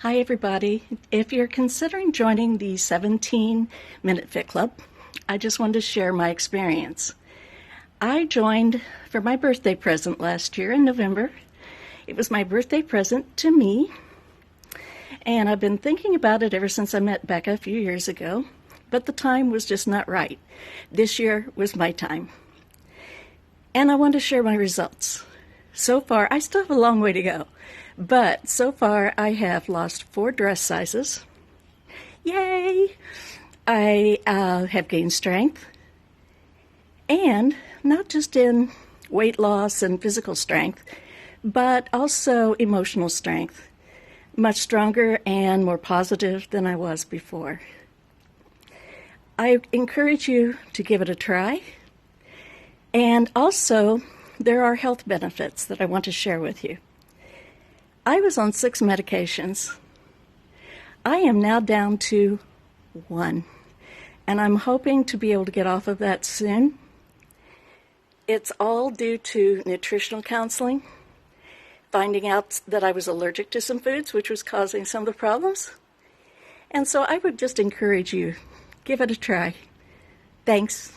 Hi, everybody. If you're considering joining the 17-Minute Fit Club, I just wanted to share my experience. I joined for my birthday present last year in November. It was my birthday present to me, and I've been thinking about it ever since I met Becca a few years ago, but the time was just not right. This year was my time. And I want to share my results. So far, I still have a long way to go, but so far I have lost 4 dress sizes. Yay! I have gained strength, and not just in weight loss and physical strength, but also emotional strength. Much stronger and more positive than I was before. I encourage you to give it a try. And also, there are health benefits that I want to share with you. I was on 6 medications. I am now down to 1, and I'm hoping to be able to get off of that soon. It's all due to nutritional counseling, finding out that I was allergic to some foods, which was causing some of the problems. And so I would just encourage you, give it a try. Thanks.